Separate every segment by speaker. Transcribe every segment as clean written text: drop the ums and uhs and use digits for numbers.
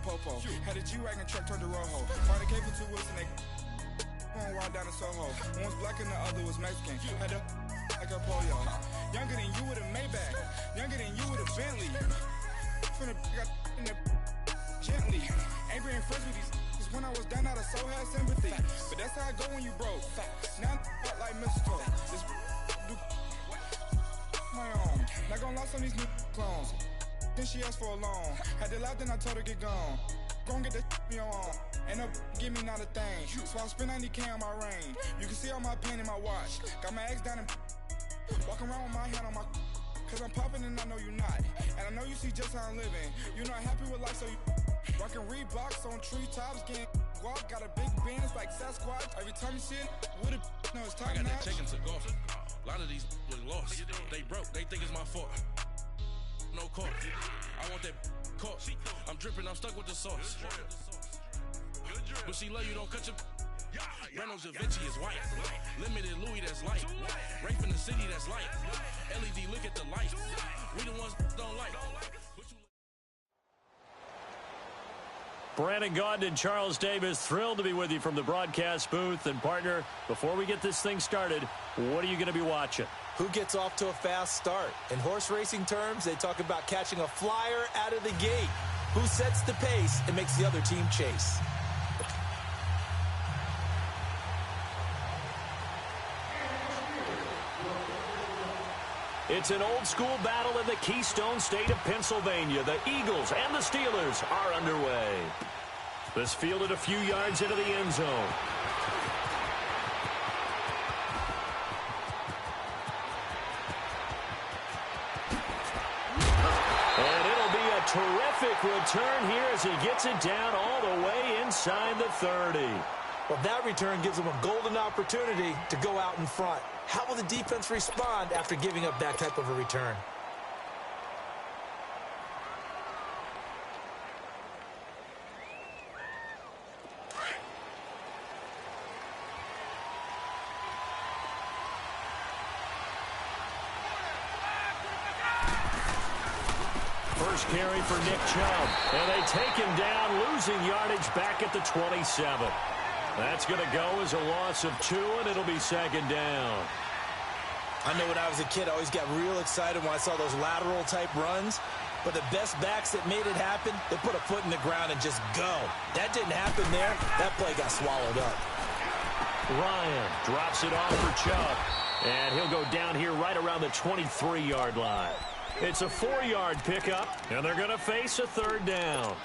Speaker 1: popo. Had a G-Wagon truck turned to Rojo. Party came for 2 weeks and they going wild down in Soho. One was black and the other was Mexican. Had a like a polio. Younger than you with a Maybach. Younger than you with a Bentley. From the got in the gently. Ain't being friends with these cause when I was down out of so had sympathy. But that's how I go when you broke. Now I'm like mistletoe. This do my own. Not gonna lie on these new clones. Then she asked for a loan. Had to laugh, then I told her get gone. Gon' get that me on. Ain't no give me not a thing. So I spend 90K on my ring. You can see all my pain in my watch. Got my ex down and walking around with my hand on my cause I'm popping and I know you not. And I know you see just how I'm living. You're not happy with life, so you rockin' Reeboks on treetops, getting guap. Got a big band, it's like Sasquatch. Every time you see it, with a no, it's top
Speaker 2: I got
Speaker 1: notch.
Speaker 2: that chicken to golf. A lot of these was lost. They broke, they think it's my fault. No court. I want that caught. I'm dripping, I'm stuck with the sauce. But she love you, don't cut your. Reynolds Da Vinci is white. Limited Louis, that's light. Rape in the city, that's light. LED, look at the lights. We the ones don't like.
Speaker 3: Brandon Gaudin and Charles Davis, thrilled to be with you from the broadcast booth. And partner, before we get this thing started, what are you going to be watching?
Speaker 4: Who gets off to a fast start? In horse racing terms, they talk about catching a flyer out of the gate. Who sets the pace and makes the other team chase?
Speaker 3: It's an old-school battle in the Keystone State of Pennsylvania. The Eagles and the Steelers are underway. This fielded a few yards into the end zone. And it'll be a terrific return here as he gets it down all the way inside the 30.
Speaker 4: Well, that return gives them a golden opportunity to go out in front. How will the defense respond after giving up that type of a return?
Speaker 3: First carry for Nick Chubb. And they take him down, losing yardage back at the 27. That's going to go as a loss of 2, and it'll be second down.
Speaker 4: I know when I was a kid, I always got real excited when I saw those lateral-type runs. But the best backs that made it happen, they put a foot in the ground and just go. That didn't happen there. That play got swallowed up.
Speaker 3: Ryan drops it off for Chubb. And he'll go down here right around the 23-yard line. It's a 4-yard pickup, and they're going to face a third down.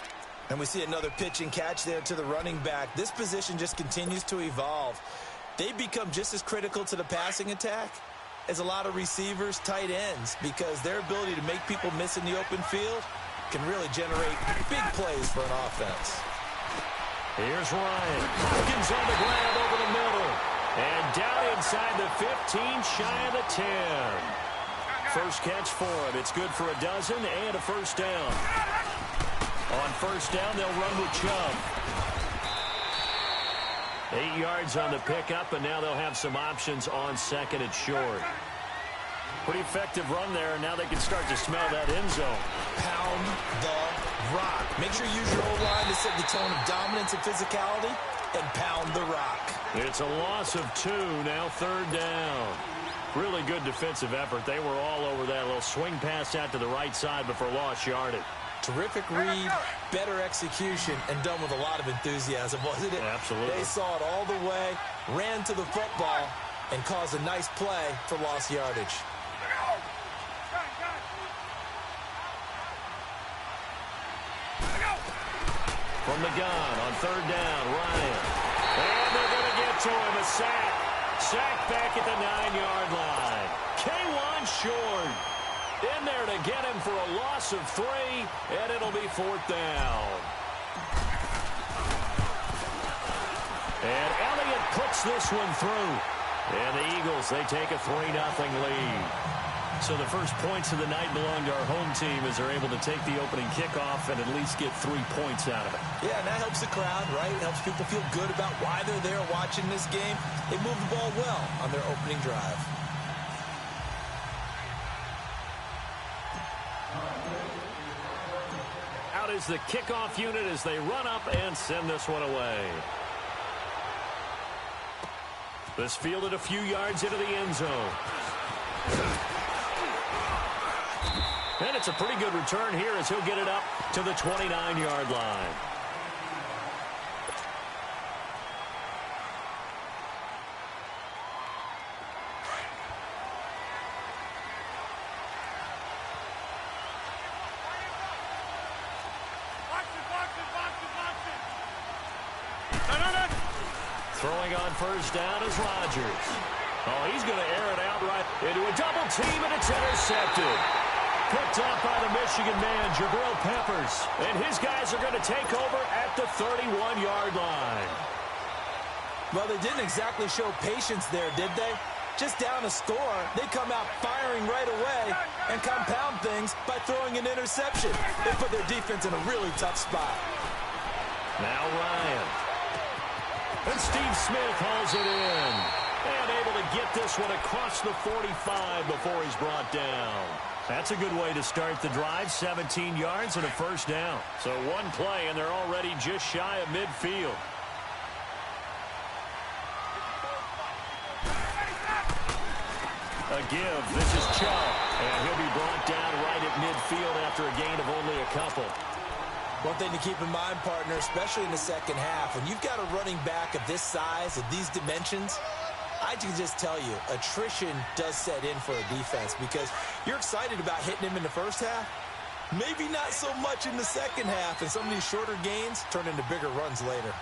Speaker 4: And we see another pitch and catch there to the running back. This position just continues to evolve. They become just as critical to the passing attack as a lot of receivers, tight ends, because their ability to make people miss in the open field can really generate big plays for an offense.
Speaker 3: Here's Ryan. Hopkins on the grab over the middle. And down inside the 15, shy of the 10. First catch for him. It's good for a dozen and a first down. On first down, they'll run with Chubb. 8 yards on the pickup, and now they'll have some options on second and short. Pretty effective run there, and now they can start to smell that end zone.
Speaker 4: Pound the rock. Make sure you use your O-line to set the tone of dominance and physicality, and pound the rock.
Speaker 3: It's a loss of 2, now third down. Really good defensive effort. They were all over that little swing pass out to the right side before lost yardage.
Speaker 4: Terrific read, better execution, and done with a lot of enthusiasm, wasn't it?
Speaker 3: Absolutely.
Speaker 4: They saw it all the way, ran to the football, and caused a nice play for lost yardage.
Speaker 3: From the gun on third down, Ryan. And they're going to get to him, a sack. Sack back at the 9-yard line. K1 short. In there to get him for a loss of 3, and it'll be fourth down. And Elliott puts this one through. And the Eagles, they take a 3-0 lead. So the first points of the night belong to our home team as they're able to take the opening kickoff and at least get 3 points out of it.
Speaker 4: Yeah, and that helps the crowd, right? It helps people feel good about why they're there watching this game. They move the ball well on their opening drive.
Speaker 3: is the kickoff unit as they run up and send this one away. This fielded a few yards into the end zone. And it's a pretty good return here as he'll get it up to the 29-yard line. Throwing on first down is Rodgers. Oh, he's going to air it out right into a double team, and it's intercepted. Picked up by the Michigan man, Jabril Peppers. And his guys are going to take over at the 31-yard line.
Speaker 4: Well, they didn't exactly show patience there, did they? Just down a score, they come out firing right away and compound things by throwing an interception. They put their defense in a really tough spot.
Speaker 3: Now Ryan. And Steve Smith hauls it in. And able to get this one across the 45 before he's brought down. That's a good way to start the drive. 17 yards and a first down. So one play, and they're already just shy of midfield. A give. This is Chubb. And he'll be brought down right at midfield after a gain of only a couple.
Speaker 4: One thing to keep in mind, partner, especially in the second half, when you've got a running back of this size, of these dimensions, I can just tell you, attrition does set in for a defense because you're excited about hitting him in the first half. Maybe not so much in the second half, and some of these shorter gains turn into bigger runs later.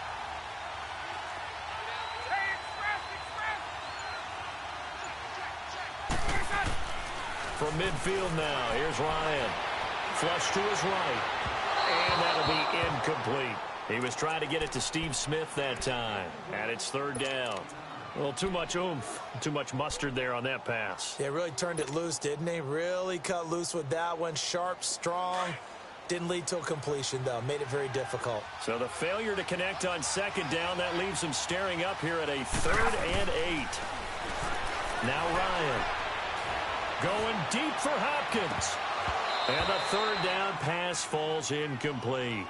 Speaker 3: From midfield now, here's Ryan. Flush to his right. And that'll be incomplete. He was trying to get it to Steve Smith that time. And it's third down. Well, too much oomph, too much mustard there on that pass.
Speaker 4: They really turned it loose, didn't they? Really cut loose with that one. Sharp, strong. Didn't lead to a completion, though. Made it very difficult.
Speaker 3: So the failure to connect on second down, that leaves them staring up here at a 3rd and 8. Now Ryan. Going deep for Hopkins. And the third down pass falls incomplete.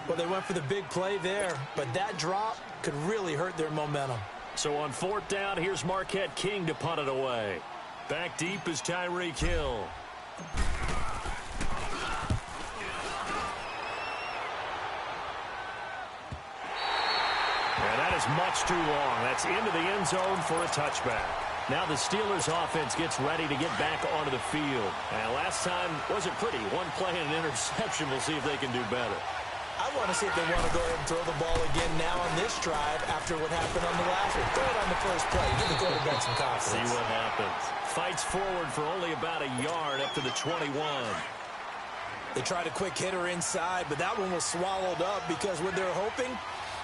Speaker 4: Well, they went for the big play there, but that drop could really hurt their momentum.
Speaker 3: So on 4th down, here's Marquette King to punt it away. Back deep is Tyreek Hill. And that is much too long. That's into the end zone for a touchback. Now the Steelers offense gets ready to get back onto the field. And last time wasn't pretty. One play and an interception. We'll see if they can do better.
Speaker 4: I want to see if they want to go ahead and throw the ball again now on this drive after what happened on the last one. Throw it on the first play. Give the quarterback some confidence.
Speaker 3: See what happens. Fights forward for only about a yard up to the 21.
Speaker 4: They tried a quick hitter inside, but that one was swallowed up because when they're hoping,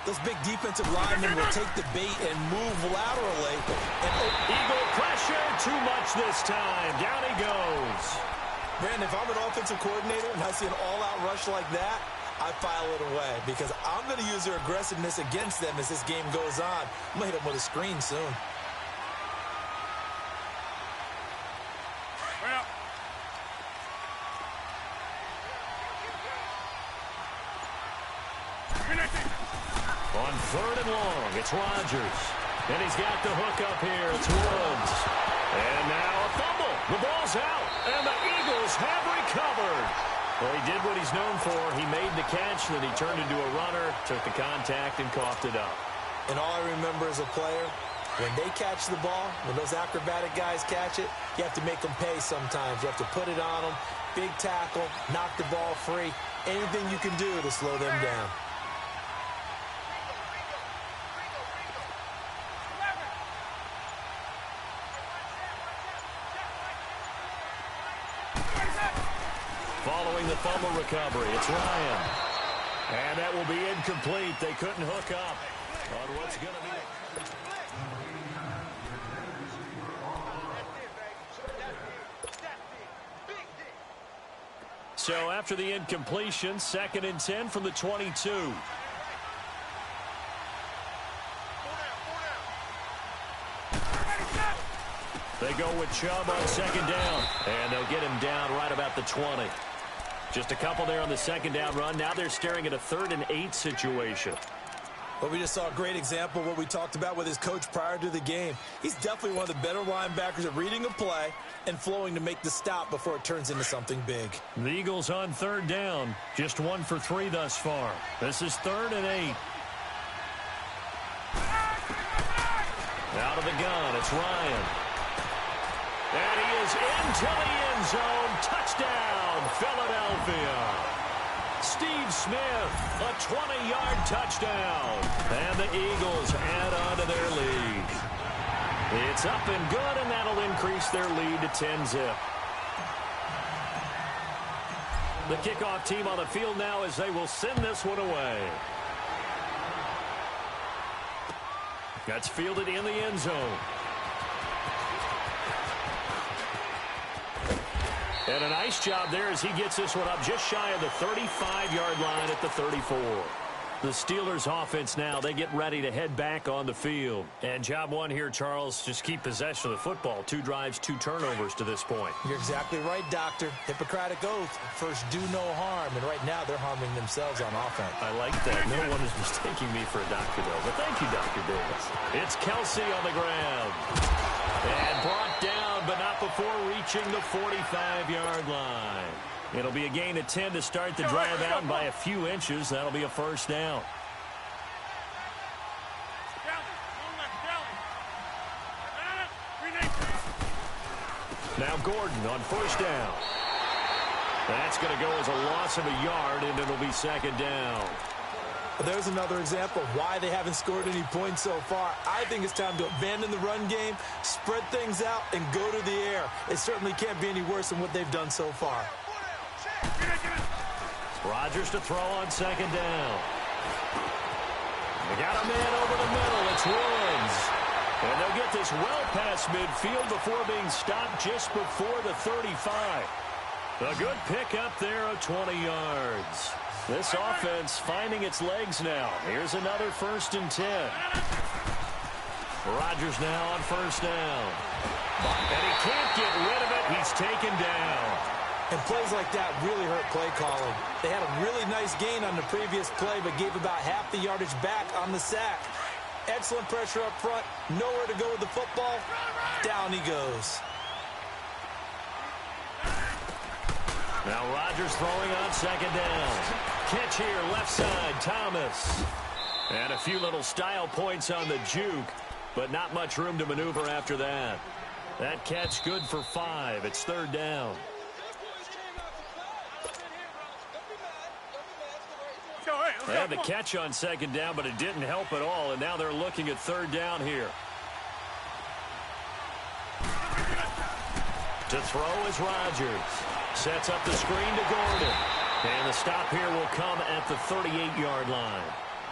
Speaker 4: those big defensive linemen will take the bait and move laterally. And
Speaker 3: Eagle pressure, too much this time. Down he goes.
Speaker 4: Brandon, if I'm an offensive coordinator and I see an all-out rush like that, I file it away because I'm going to use their aggressiveness against them as this game goes on. I'm going to hit them with a screen soon.
Speaker 3: On 3rd and long, it's Rodgers. And he's got the hook up here. It's Woods. And now a fumble. The ball's out. And the Eagles have recovered. Well, he did what he's known for. He made the catch, then he turned into a runner, took the contact, and coughed it up.
Speaker 4: And all I remember as a player, when they catch the ball, when those acrobatic guys catch it, you have to make them pay sometimes. You have to put it on them, big tackle, knock the ball free. Anything you can do to slow them down.
Speaker 3: Following the fumble recovery, it's Ryan. And that will be incomplete. They couldn't hook up on what's going to be. So after the incompletion, 2nd and 10 from the 22. They go with Chubb on 2nd down. And they'll get him down right about the 20. Just a couple there on the second down run. Now they're staring at a 3rd and 8 situation.
Speaker 4: Well, we just saw a great example of what we talked about with his coach prior to the game. He's definitely one of the better linebackers at reading a play and flowing to make the stop before it turns into something big.
Speaker 3: The Eagles on 3rd down. Just 1 for 3 thus far. This is 3rd and 8. Out of the gun, it's Ryan. And he is into the end zone. Touchdown, Philadelphia. Steve Smith, a 20-yard touchdown. And the Eagles add on to their lead. It's up and good, and that'll increase their lead to 10-zip. The kickoff team on the field now as they will send this one away. That's fielded in the end zone. And a nice job there as he gets this one up just shy of the 35-yard line at the 34. The Steelers offense now, they get ready to head back on the field. And job one here, Charles, just keep possession of the football. 2 drives, 2 turnovers to this point.
Speaker 4: You're exactly right, Doctor. Hippocratic oath. First, do no harm. And right now, they're harming themselves on offense.
Speaker 3: I like that. No one is mistaking me for a doctor, though. But thank you, Dr. Davis. It's Kelsey on the ground. And brought down, but not before reaching the 45-yard line. It'll be a gain of 10 to start the drive out, and by a few inches, that'll be a first down. Now Gordon on first down. That's going to go as a loss of a yard, and it'll be second down.
Speaker 4: There's another example of why they haven't scored any points so far. I think it's time to abandon the run game, spread things out, and go to the air. It certainly can't be any worse than what they've done so far.
Speaker 3: Rodgers to throw on second down. They got a man over the middle. It's Woods. And they'll get this well past midfield before being stopped just before the 35. A good pick up there of 20 yards. This offense finding its legs now. Here's another 1st and 10. Rodgers now on first down. And he can't get rid of it. He's taken down.
Speaker 4: And plays like that really hurt play calling. They had a really nice gain on the previous play, but gave about half the yardage back on the sack. Excellent pressure up front. Nowhere to go with the football. Down he goes.
Speaker 3: Now Rodgers throwing on second down. Catch here, left side, Thomas. And a few little style points on the juke, but not much room to maneuver after that. That catch good for 5. It's 3rd down. They had the catch on second down, but it didn't help at all, and now they're looking at 3rd down here. To throw is Rodgers. Sets up the screen to Gordon. And the stop here will come at the 38-yard line.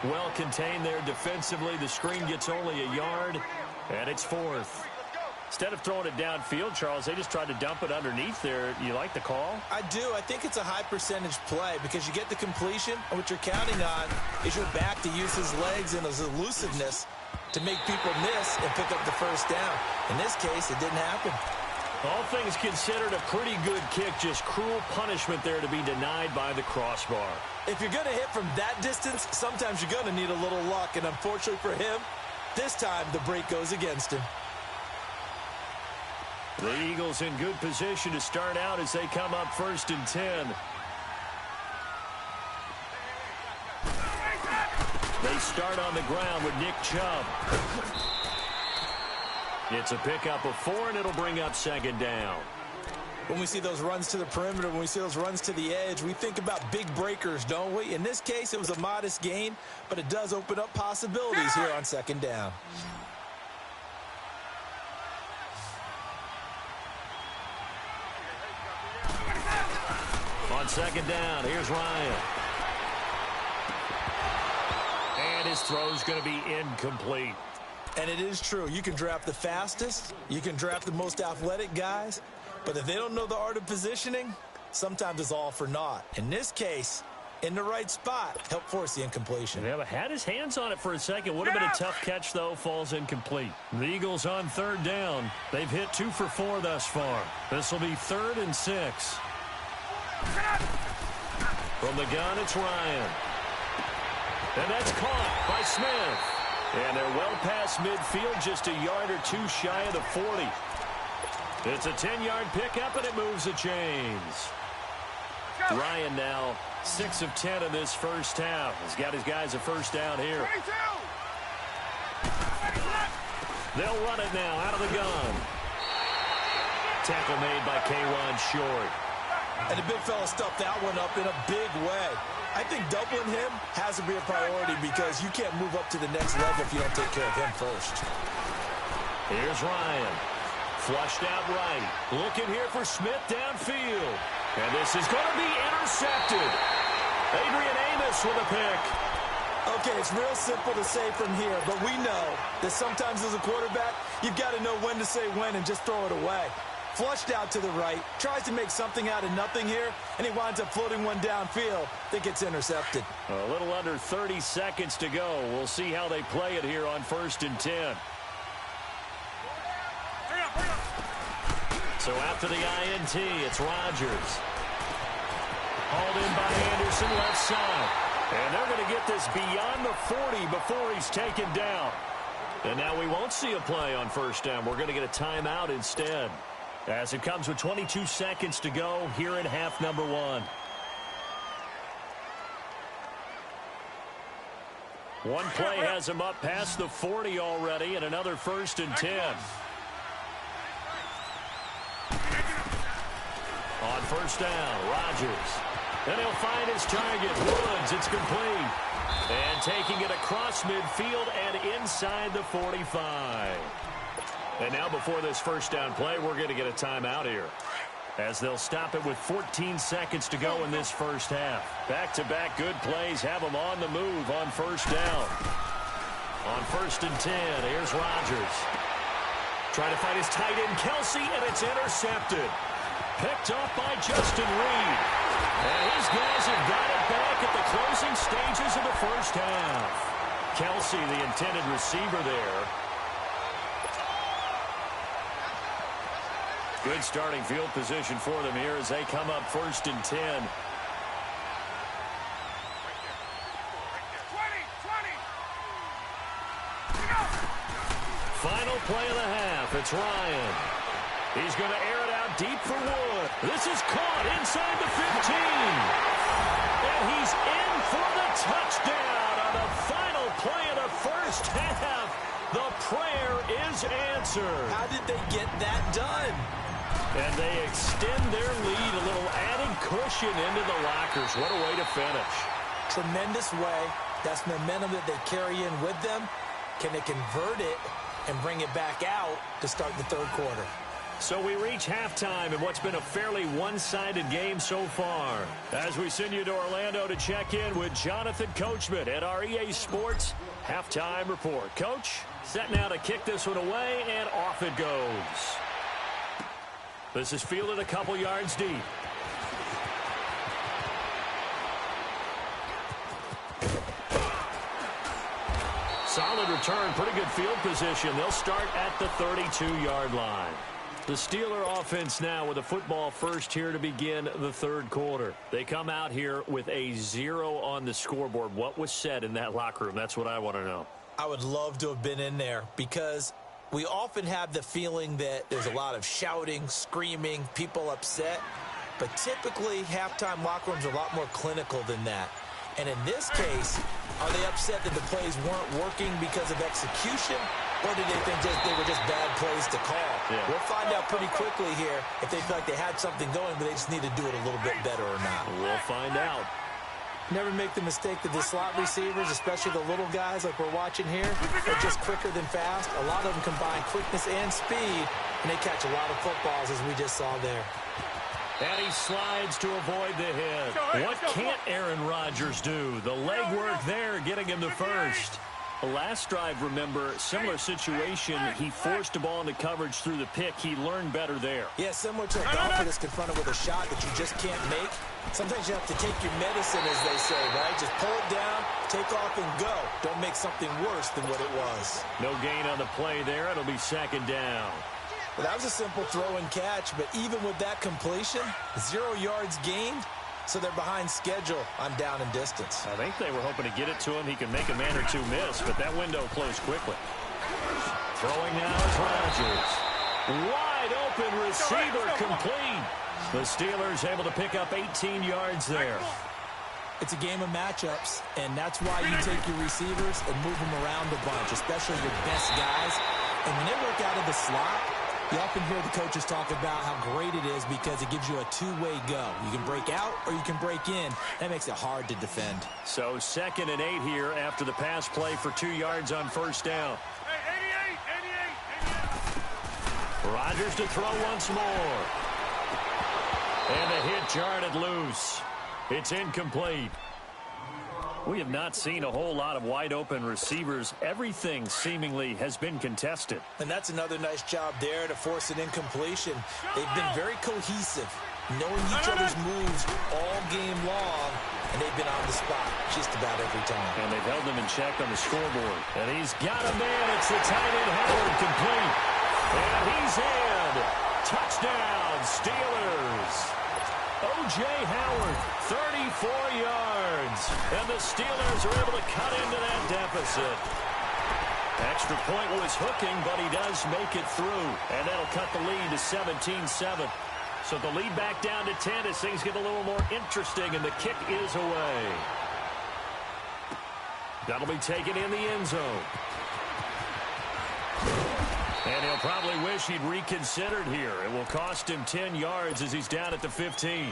Speaker 3: Well contained there defensively. The screen gets only a yard, and it's 4th. Instead of throwing it downfield, Charles, they just tried to dump it underneath there. You like the call?
Speaker 4: I do. I think it's a high percentage play because you get the completion, and what you're counting on is your back to use his legs and his elusiveness to make people miss and pick up the first down. In this case, it didn't happen.
Speaker 3: All things considered, a pretty good kick. Just cruel punishment there to be denied by the crossbar.
Speaker 4: If you're going to hit from that distance, sometimes you're going to need a little luck. And unfortunately for him, this time the break goes against him.
Speaker 3: The Eagles in good position to start out as they come up 1st and 10. They start on the ground with Nick Chubb. It's a pickup of 4, and it'll bring up second down.
Speaker 4: When we see those runs to the perimeter, when we see those runs to the edge, we think about big breakers, don't we? In this case, it was a modest gain, but it does open up possibilities here on second down.
Speaker 3: On second down, here's Ryan. And his throw's going to be incomplete.
Speaker 4: And it is true. You can draft the fastest. You can draft the most athletic guys. But if they don't know the art of positioning, sometimes it's all for naught. In this case, in the right spot, helped force the incompletion.
Speaker 3: Yeah, but had his hands on it for a second. Would have been a tough catch, though. Falls incomplete. The Eagles on 3rd down. They've hit 2 for 4 thus far. This will be 3rd and 6. From the gun, it's Ryan. And that's caught by Smith. And they're well past midfield, just a yard or two shy of the 40. It's a 10-yard pickup, and it moves the chains. Ryan now 6 of 10 in this first half. He's got his guys a first down here. They'll run it now out of the gun. Tackle made by K-Ron Short.
Speaker 4: And the big fella stuffed that one up in a big way. I think doubling him has to be a priority because you can't move up to the next level if you don't take care of him first.
Speaker 3: Here's Ryan. Flushed out right. Looking here for Smith downfield. And this is going to be intercepted. Adrian Amos with a pick.
Speaker 4: Okay, it's real simple to say from here, but we know that sometimes as a quarterback, you've got to know when to say when and just throw it away. Flushed out to the right, tries to make something out of nothing here, and he winds up floating one downfield that gets intercepted.
Speaker 3: A little under 30 seconds to go. We'll see how they play it here on 1st and 10. So after the INT, it's Rodgers. Hauled in by Anderson, left side. And they're going to get this beyond the 40 before he's taken down. And now we won't see a play on first down. We're going to get a timeout instead. As it comes with 22 seconds to go here in half number 1. One play has him up past the 40 already, and another 1st and 10. On first down, Rodgers. And he'll find his target, Woods. It's complete. And taking it across midfield and inside the 45. And now before this first down play, we're going to get a timeout here, as they'll stop it with 14 seconds to go in this first half. Back-to-back good plays have them on the move on first down. On 1st and 10, here's Rodgers. Trying to find his tight end, Kelsey, and it's intercepted. Picked off by Justin Reed. And his guys have got it back at the closing stages of the first half. Kelsey, the intended receiver there. Good starting field position for them here as they come up 1st and 10. Final play of the half. It's Ryan. He's going to air it out deep for Wood. This is caught inside the 15. And he's in for the touchdown on the final play of the first half. The prayer is answered.
Speaker 4: How did they get that done?
Speaker 3: And they extend their lead, a little added cushion into the lockers. What a way to finish.
Speaker 4: Tremendous way. That's momentum that they carry in with them. Can they convert it and bring it back out to start the third quarter?
Speaker 3: So we reach halftime in what's been a fairly one-sided game so far. As we send you to Orlando to check in with Jonathan Coachman at our EA Sports Halftime Report. Coach, set now to kick this one away, and off it goes. This is fielded a couple yards deep. Solid return, pretty good field position. They'll start at the 32-yard line. The Steeler offense now with a football first here to begin the third quarter. They come out here with a 0 on the scoreboard. What was said in that locker room? That's what I want to know.
Speaker 4: I would love to have been in there because we often have the feeling that there's a lot of shouting, screaming, people upset. But typically, halftime locker rooms are a lot more clinical than that. And in this case, are they upset that the plays weren't working because of execution? Or did they think they were just bad plays to call? Yeah. We'll find out pretty quickly here if they feel like they had something going, but they just need to do it a little bit better or not.
Speaker 3: We'll find out.
Speaker 4: Never make the mistake that the slot receivers, especially the little guys like we're watching here, are just quicker than fast. A lot of them combine quickness and speed, and they catch a lot of footballs, as we just saw there.
Speaker 3: And he slides to avoid the hit. What can't Aaron Rodgers do? The legwork there getting him the first. The last drive, remember, similar situation. He forced the ball into coverage through the pick. He learned better there.
Speaker 4: Yeah, similar to a golfer that's confronted with a shot that you just can't make. Sometimes you have to take your medicine, as they say, right? Just pull it down, take off, and go. Don't make something worse than what it was.
Speaker 3: No gain on the play there. It'll be second down.
Speaker 4: Well, that was a simple throw and catch, but even with that completion, 0 yards gained, so they're behind schedule on down and distance.
Speaker 3: I think they were hoping to get it to him. He can make a man or two miss, but that window closed quickly. Throwing now is Rodgers. Wide open receiver complete. The Steelers able to pick up 18 yards there.
Speaker 4: It's a game of matchups, and that's why you take your receivers and move them around a bunch, especially your best guys. And when they work out of the slot, you often hear the coaches talk about how great it is because it gives you a two-way go. You can break out or you can break in. That makes it hard to defend.
Speaker 3: So 2nd and 8 here after the pass play for 2 yards on first down.
Speaker 5: Hey, 88.
Speaker 3: Rodgers to throw once more. And the hit jarred it loose. It's incomplete. We have not seen a whole lot of wide-open receivers. Everything seemingly has been contested.
Speaker 4: And that's another nice job there to force an incompletion. They've been very cohesive, knowing each other's moves all game long, and they've been on the spot just about every time.
Speaker 3: And they've held him in check on the scoreboard. And he's got a man. It's the tight end Howard complete. And he's in. Touchdown, Steelers. O.J. Howard, 34 yards. And the Steelers are able to cut into that deficit. Extra point was hooking, but he does make it through. And that'll cut the lead to 17-7. So the lead back down to 10 as things get a little more interesting, and the kick is away. That'll be taken in the end zone. And he'll probably wish he'd reconsidered here. It will cost him 10 yards as he's down at the 15.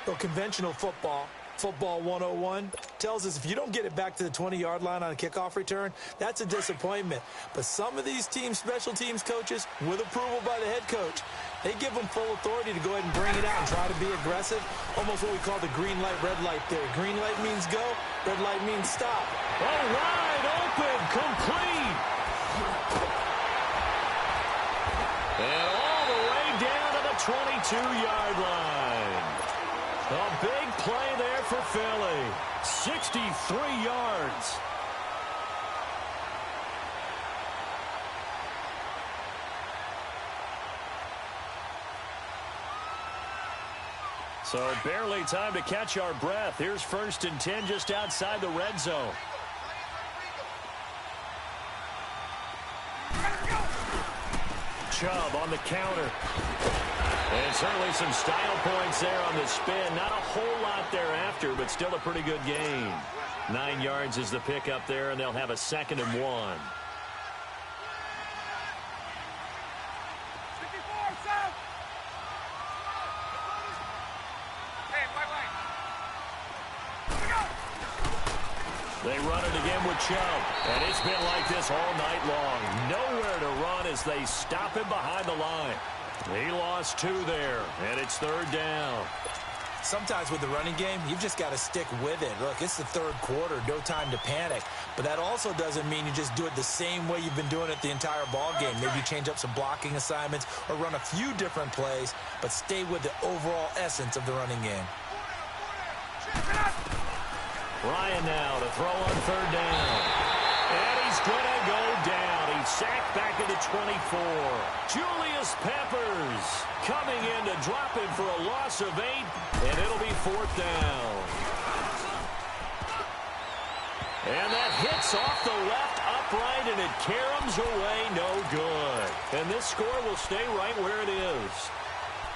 Speaker 4: Well, conventional football 101, tells us if you don't get it back to the 20-yard line on a kickoff return, that's a disappointment. But some of these teams, special teams coaches, with approval by the head coach, they give them full authority to go ahead and bring it out and try to be aggressive. Almost what we call the green light, red light theory. Green light means go, red light means stop.
Speaker 3: Oh, wide open, complete. And all the way down to the 22-yard line. A big play there for Philly. 63 yards. So barely time to catch our breath. Here's 1st and 10 just outside the red zone. Chubb on the counter. And certainly some style points there on the spin. Not a whole lot thereafter, but still a pretty good gain. 9 yards is the pickup there, and they'll have a 2nd and 1. They run it again with Chubb. And it's been like this all night long. Nowhere to run as they stop him behind the line. He lost 2 there, and it's 3rd down.
Speaker 4: Sometimes with the running game, you've just got to stick with it. Look, it's the 3rd quarter, no time to panic. But that also doesn't mean you just do it the same way you've been doing it the entire ball game. Maybe you change up some blocking assignments or run a few different plays, but stay with the overall essence of the running game.
Speaker 3: Ryan now to throw on 3rd down. And he's going to go down. He's sacked back at the 24. Julius Peppers coming in to drop him for a loss of 8, and it'll be 4th down. And that hits off the left upright, and it caroms away, no good. And this score will stay right where it is.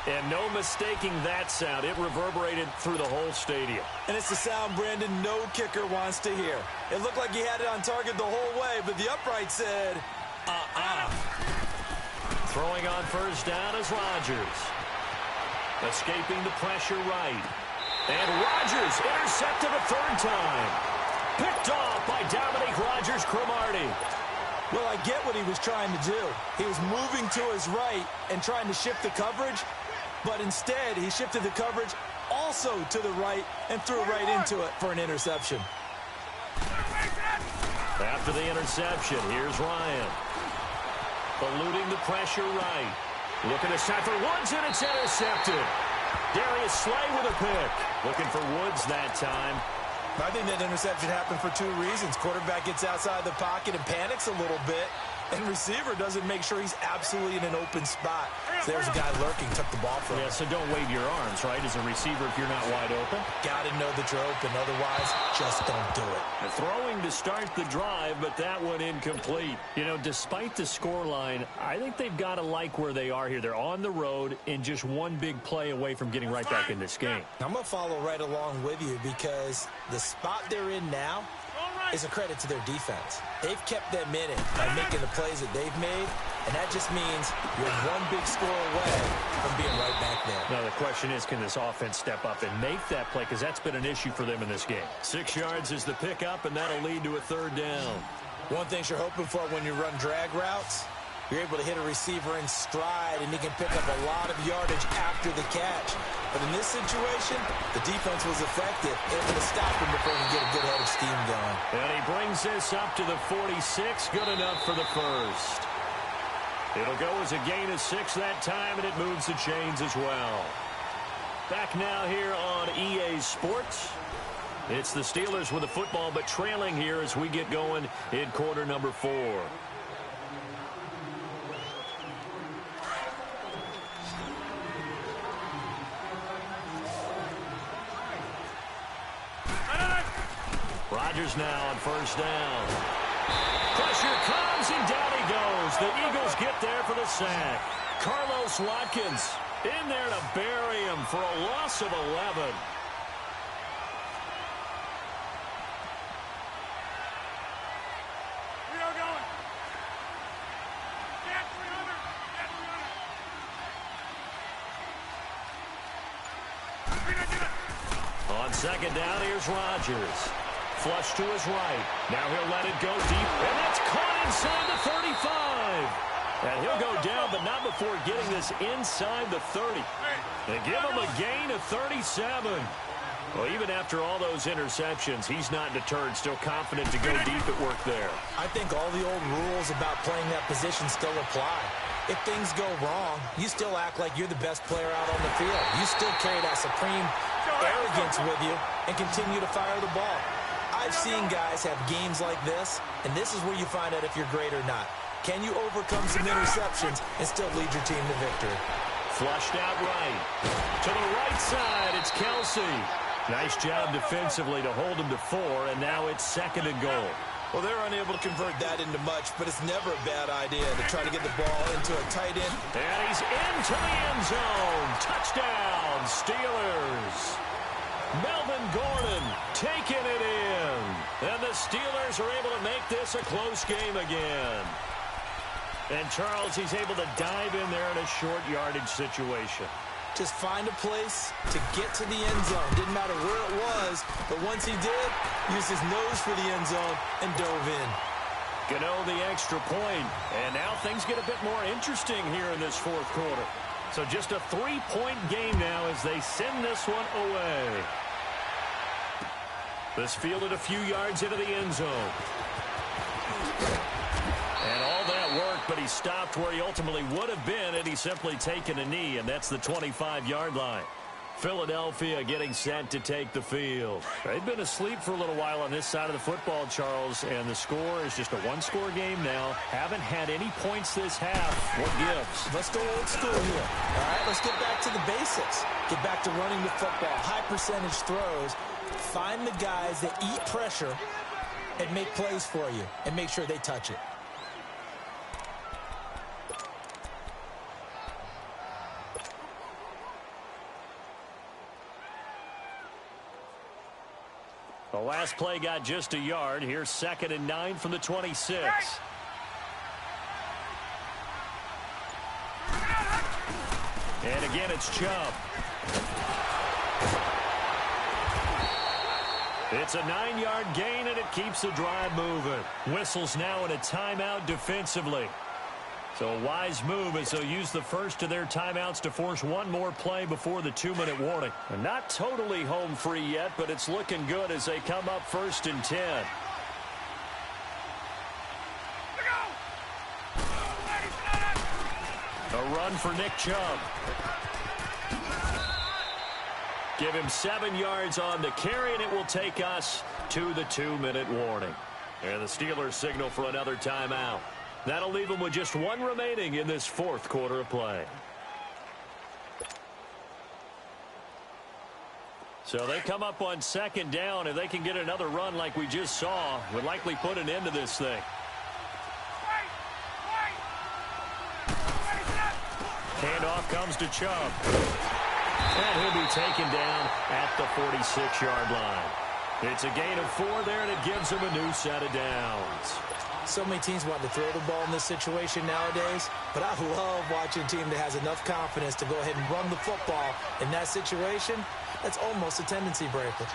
Speaker 3: And no mistaking that sound. It reverberated through the whole stadium.
Speaker 4: And it's the sound Brandon no kicker wants to hear. It looked like he had it on target the whole way, but the upright said,
Speaker 3: Throwing on 1st down is Rodgers. Escaping the pressure right. And Rodgers intercepted a 3rd time. Picked off by Dominique Rodgers-Cromartie.
Speaker 4: Well, I get what he was trying to do. He was moving to his right and trying to shift the coverage, but instead he shifted the coverage also to the right and threw right into it for an interception.
Speaker 3: After the interception, here's Ryan. Eluding the pressure right. Looking to set for Woods, and it's intercepted. Darius Slay with a pick. Looking for Woods that time.
Speaker 4: I think that interception happened for 2 reasons. Quarterback gets outside the pocket and panics a little bit, and receiver doesn't make sure he's absolutely in an open spot. So there's a guy lurking, took the ball from him.
Speaker 3: Yeah, so don't wave your arms, right, as a receiver if you're not wide open.
Speaker 4: Got to know that you're open. Otherwise, just don't do it.
Speaker 3: The throwing to start the drive, but that one incomplete. You know, despite the scoreline, I think they've got to like where they are here. They're on the road and just one big play away from getting right back in this game.
Speaker 4: I'm going to follow right along with you because the spot they're in now is a credit to their defense. They've kept them in it by making the plays that they've made, and that just means you're one big score away from being right back there.
Speaker 3: Now, the question is, can this offense step up and make that play? Because that's been an issue for them in this game. 6 yards is the pickup, and that'll lead to a third down.
Speaker 4: One thing you're hoping for when you run drag routes, you're able to hit a receiver in stride, and he can pick up a lot of yardage after the catch. But in this situation, the defense was effective, able to stop him before he could get a good head of steam going.
Speaker 3: And he brings this up to the 46, good enough for the first. It'll go as a gain of 6 that time, and it moves the chains as well. Back now here on EA Sports. It's the Steelers with the football, but trailing here as we get going in quarter number 4. Rodgers now on first down. Pressure comes, and down he goes. The Eagles get there for the sack. Carlos Watkins in there to bury him for a loss of 11. On second down, here's Rodgers. Flush to his right. Now he'll let it go deep, and that's caught inside the 35. And he'll go down, but not before getting this inside the 30. They give him a gain of 37. Well, even after all those interceptions, he's not deterred, still confident to go deep at work there.
Speaker 4: I think all the old rules about playing that position still apply. If things go wrong, you still act like you're the best player out on the field. You still carry that supreme arrogance with you and continue to fire the ball. I've seen guys have games like this, and this is where you find out if you're great or not. Can you overcome some interceptions and still lead your team to victory?
Speaker 3: Flushed out right. To the right side, it's Kelsey. Nice job defensively to hold him to 4, and now it's second and goal.
Speaker 4: Well, they're unable to convert that into much, but it's never a bad idea to try to get the ball into a tight end.
Speaker 3: And he's into the end zone. Touchdown, Steelers. Melvin Gordon taking it in. And the Steelers are able to make this a close game again. And Charles, he's able to dive in there in a short yardage situation.
Speaker 4: Just find a place to get to the end zone. Didn't matter where it was, but once he did, used his nose for the end zone and dove in.
Speaker 3: Gano the extra point, and now things get a bit more interesting here in this fourth quarter. So just a 3-point game now as they send this one away. This fielded a few yards into the end zone. And all that worked, but he stopped where he ultimately would have been had he simply taken a knee, and that's the 25-yard line. Philadelphia getting set to take the field. They've been asleep for a little while on this side of the football, Charles, and the score is just a one-score game now. Haven't had any points this half. What gives?
Speaker 4: Let's go old school here. All right, let's get back to the basics. Get back to running the football, high-percentage throws. Find the guys that eat pressure and make plays for you, and make sure they touch it.
Speaker 3: The last play got just a yard. Here's 2nd and 9 from the 26. And again, it's Chubb. It's a 9-yard gain, and it keeps the drive moving. Whistles now in a timeout defensively. So a wise move as they'll use the first of their timeouts to force one more play before the 2-minute warning. And not totally home free yet, but it's looking good as they come up 1st and 10. A run for Nick Chubb. Give him 7 yards on the carry, and it will take us to the 2-minute warning. And the Steelers signal for another timeout. That'll leave them with just one remaining in this fourth quarter of play. So they come up on second down. If they can get another run like we just saw, would likely put an end to this thing. Handoff comes to Chubb. And he'll be taken down at the 46-yard line. It's a gain of 4 there, and it gives him a new set of downs.
Speaker 4: So many teams want to throw the ball in this situation nowadays, but I love watching a team that has enough confidence to go ahead and run the football in that situation. That's almost a tendency breaker.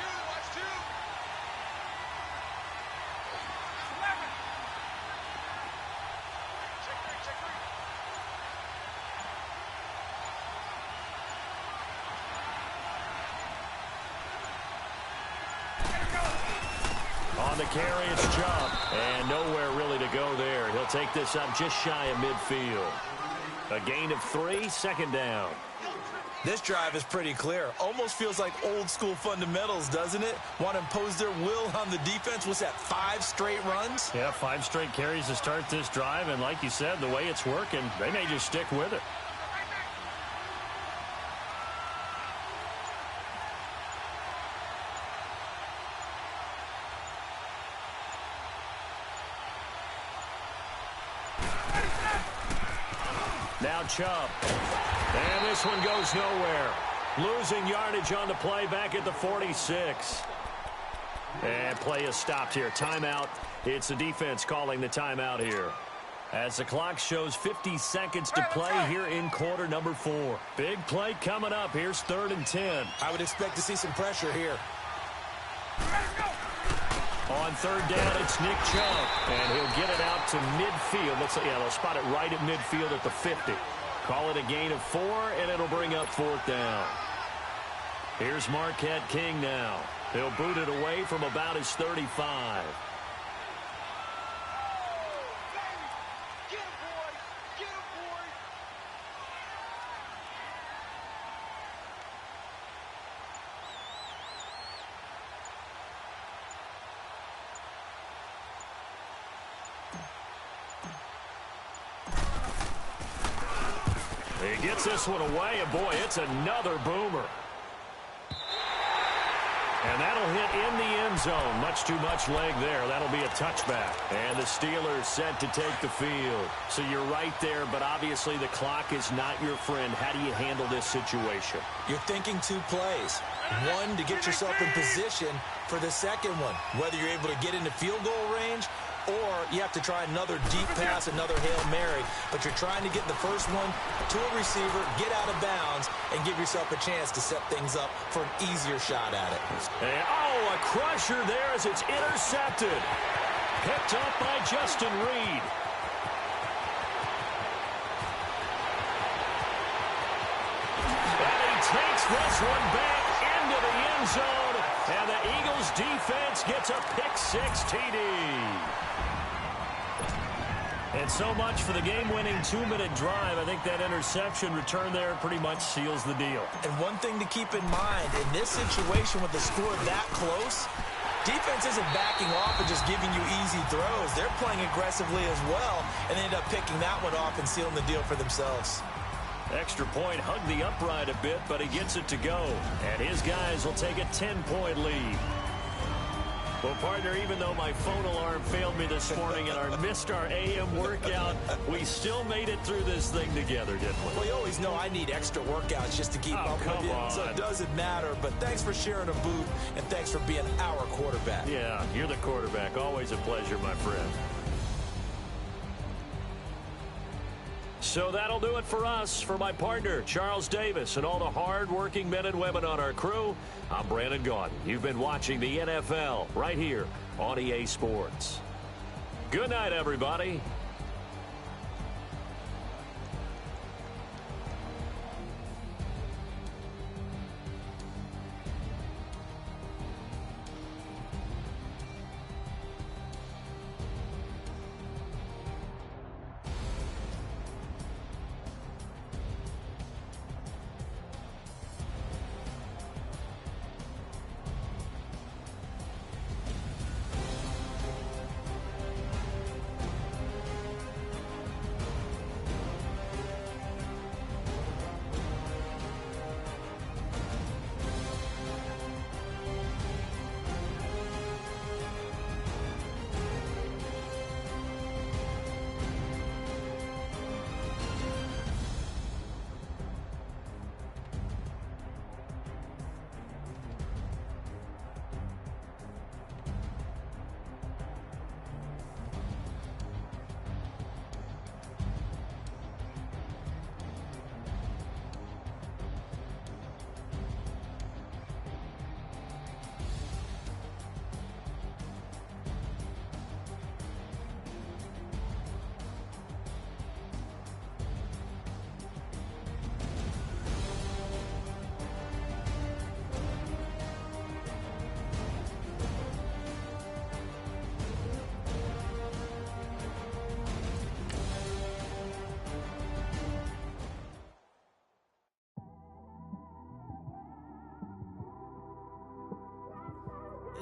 Speaker 3: On the carry, it's Chubb. And nowhere really to go there. He'll take this up just shy of midfield. A gain of 3, second down.
Speaker 4: This drive is pretty clear. Almost feels like old-school fundamentals, doesn't it? Want to impose their will on the defense. What's that, 5 straight runs?
Speaker 3: Yeah, 5 straight carries to start this drive. And like you said, the way it's working, they may just stick with it. Now Chubb. And this one goes nowhere. Losing yardage on the play back at the 46. And play is stopped here. Timeout. It's the defense calling the timeout here. As the clock shows 50 seconds to play here in quarter number 4. Big play coming up. Here's 3rd and 10.
Speaker 4: I would expect to see some pressure here.
Speaker 3: On 3rd down, it's Nick Chubb. And he'll get it out to midfield. Looks like, yeah, they'll spot it right at midfield at the 50. Call it a gain of 4, and it'll bring up 4th down. Here's Marquette King now. He'll boot it away from about his 35. He gets this one away, and boy, it's another boomer. And that'll hit in the end zone. Much too much leg there. That'll be a touchback. And the Steelers set to take the field. So you're right there, but obviously the clock is not your friend. How do you handle this situation?
Speaker 4: You're thinking 2 plays. One, to get yourself in position for the second one. Whether you're able to get into field goal range, or you have to try another deep pass, another Hail Mary. But you're trying to get the first one to a receiver, get out of bounds, and give yourself a chance to set things up for an easier shot at it.
Speaker 3: And, oh, a crusher there as it's intercepted. Picked up by Justin Reed. And he takes this one back into the end zone. And the Eagles defense gets a pick-6 TD. And so much for the game-winning 2-minute drive. I think that interception return there pretty much seals the deal.
Speaker 4: And one thing to keep in mind, in this situation with the score that close, defense isn't backing off and just giving you easy throws. They're playing aggressively as well, and they end up picking that one off and sealing the deal for themselves.
Speaker 3: Extra point, hugged the upright a bit, but he gets it to go. And his guys will take a 10-point lead. Well, partner, even though my phone alarm failed me this morning and I missed our AM workout, we still made it through this thing together, didn't we?
Speaker 4: Well, you always know I need extra workouts just to keep up with you, so it doesn't matter. But thanks for sharing a boot, and thanks for being our quarterback.
Speaker 3: Yeah, you're the quarterback. Always a pleasure, my friend. So that'll do it for us. For my partner, Charles Davis, and all the hard-working men and women on our crew, I'm Brandon Gaudin. You've been watching the NFL right here on EA Sports. Good night, everybody.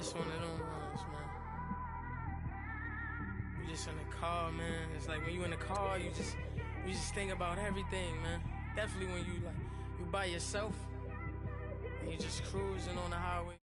Speaker 5: just one of them ones, man. You just in the car, man. It's like when you in the car, you just think about everything, man. Definitely when you by yourself and you just cruising on the highway.